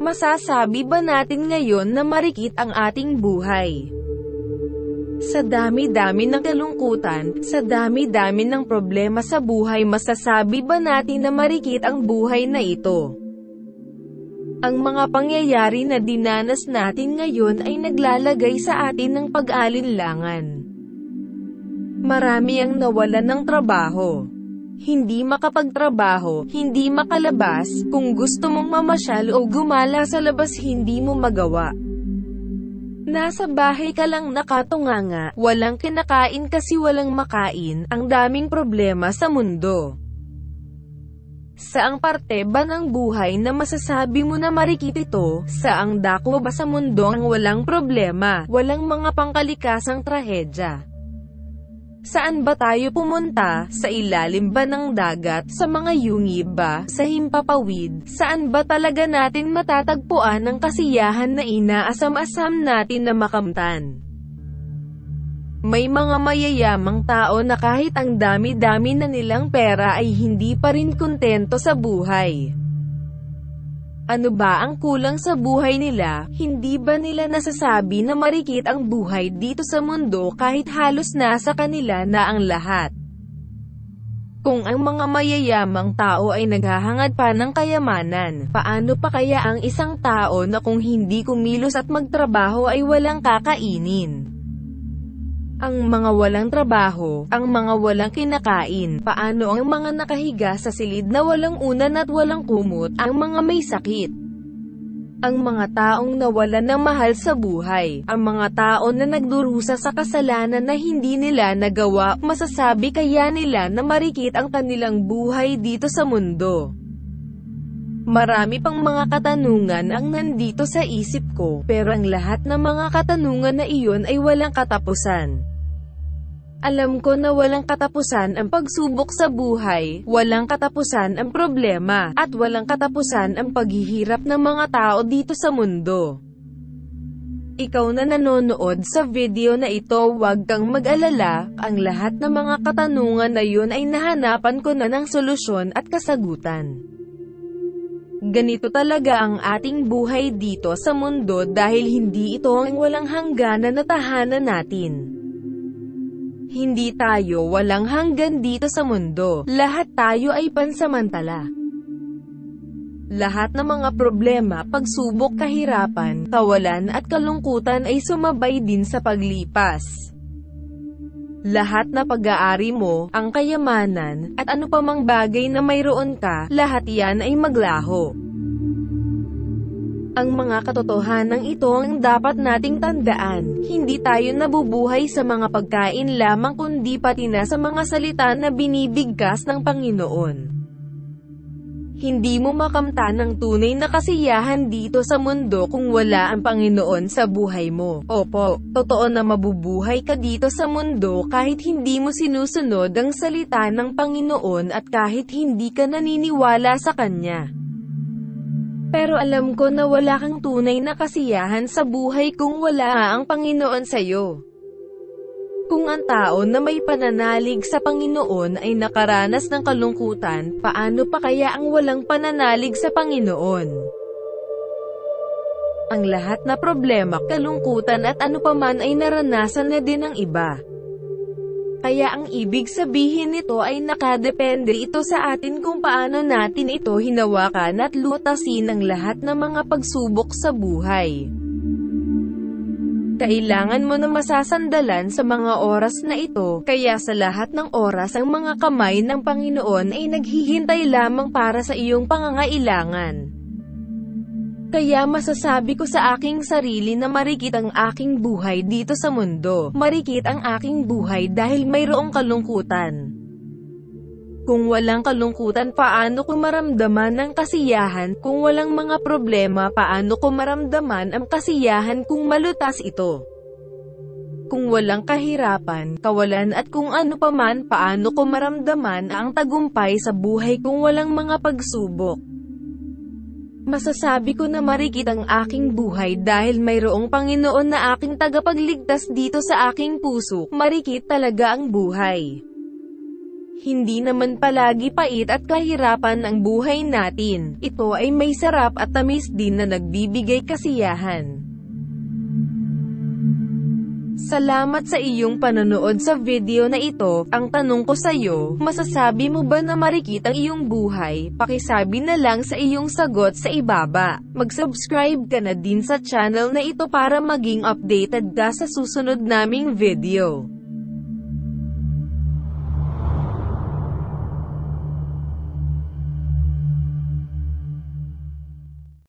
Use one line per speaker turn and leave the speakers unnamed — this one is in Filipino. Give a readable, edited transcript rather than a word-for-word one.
Masasabi ba natin ngayon na marikit ang ating buhay? Sa dami-dami ng kalungkutan, sa dami-dami ng problema sa buhay, masasabi ba natin na marikit ang buhay na ito? Ang mga pangyayari na dinanas natin ngayon ay naglalagay sa atin ng pag-alinlangan. Marami ang nawalan ng trabaho. Hindi makapagtrabaho, hindi makalabas, kung gusto mong mamasyal o gumala sa labas hindi mo magawa. Nasa bahay ka lang nakatunganga, walang kinakain kasi walang makain, ang daming problema sa mundo. Saang parte ba ng buhay na masasabi mo na marikit ito? Saang dako ba sa mundo ang walang problema, walang mga pangkalikasang trahedya? Saan ba tayo pumunta? Sa ilalim ba ng dagat? Sa mga yungib ba? Sa himpapawid? Saan ba talaga natin matatagpuan ang kasiyahan na inaasam-asam natin na makamtan? May mga mayayamang tao na kahit ang dami-dami na nilang pera ay hindi pa rin kontento sa buhay. Ano ba ang kulang sa buhay nila? Hindi ba nila nasasabi na marikit ang buhay dito sa mundo kahit halos nasa kanila na ang lahat? Kung ang mga mayayamang tao ay naghahangad pa ng kayamanan, paano pa kaya ang isang tao na kung hindi kumilos at magtrabaho ay walang kakainin? Ang mga walang trabaho, ang mga walang kinakain, paano ang mga nakahiga sa silid na walang unan at walang kumot, ang mga may sakit? Ang mga taong nawalan ng mahal sa buhay, ang mga tao na nagdurusa sa kasalanan na hindi nila nagawa, masasabi kaya nila na marikit ang kanilang buhay dito sa mundo? Marami pang mga katanungan ang nandito sa isip ko, pero ang lahat ng mga katanungan na iyon ay walang katapusan. Alam ko na walang katapusan ang pagsubok sa buhay, walang katapusan ang problema, at walang katapusan ang paghihirap ng mga tao dito sa mundo. Ikaw na nanonood sa video na ito, huwag kang mag-alala, ang lahat ng mga katanungan na yun ay nahanapan ko na ng solusyon at kasagutan. Ganito talaga ang ating buhay dito sa mundo dahil hindi ito ang walang hangganan na tahanan natin. Hindi tayo walang hanggan dito sa mundo, lahat tayo ay pansamantala. Lahat ng mga problema, pagsubok, kahirapan, kawalan at kalungkutan ay sumabay din sa paglipas. Lahat na pag-aari mo, ang kayamanan, at ano pa mang bagay na mayroon ka, lahat yan ay maglaho. Ang mga katotohanan ito ang dapat nating tandaan, hindi tayo nabubuhay sa mga pagkain lamang kundi pati na sa mga salita na binibigkas ng Panginoon. Hindi mo makamtan ang tunay na kasiyahan dito sa mundo kung wala ang Panginoon sa buhay mo. Opo, totoo na mabubuhay ka dito sa mundo kahit hindi mo sinusunod ang salita ng Panginoon at kahit hindi ka naniniwala sa Kanya. Pero alam ko na wala kang tunay na kasiyahan sa buhay kung wala ang Panginoon sa'yo. Kung ang tao na may pananalig sa Panginoon ay nakaranas ng kalungkutan, paano pa kaya ang walang pananalig sa Panginoon? Ang lahat na problema, kalungkutan at ano paman ay naranasan na din ng iba. Kaya ang ibig sabihin nito ay nakadepende ito sa atin kung paano natin ito hinawakan at lutasin ang lahat ng mga pagsubok sa buhay. Kailangan mo na masasandalan sa mga oras na ito, kaya sa lahat ng oras ang mga kamay ng Panginoon ay naghihintay lamang para sa iyong pangangailangan. Kaya masasabi ko sa aking sarili na marikit ang aking buhay dito sa mundo. Marikit ang aking buhay dahil mayroong kalungkutan. Kung walang kalungkutan, paano ko maramdaman ang kasiyahan? Kung walang mga problema, paano ko maramdaman ang kasiyahan kung malutas ito? Kung walang kahirapan, kawalan at kung ano paman, paano ko maramdaman ang tagumpay sa buhay kung walang mga pagsubok? Masasabi ko na marikit ang aking buhay dahil mayroong Panginoon na aking tagapagligtas dito sa aking puso. Marikit talaga ang buhay. Hindi naman palagi pait at kahirapan ang buhay natin. Ito ay may sarap at tamis din na nagbibigay kasiyahan. Salamat sa iyong panonood sa video na ito. Ang tanong ko sa iyo, masasabi mo ba na marikit ang iyong buhay? Pakisabi na lang sa iyong sagot sa ibaba. Mag-subscribe ka na din sa channel na ito para maging updated ka sa susunod naming video.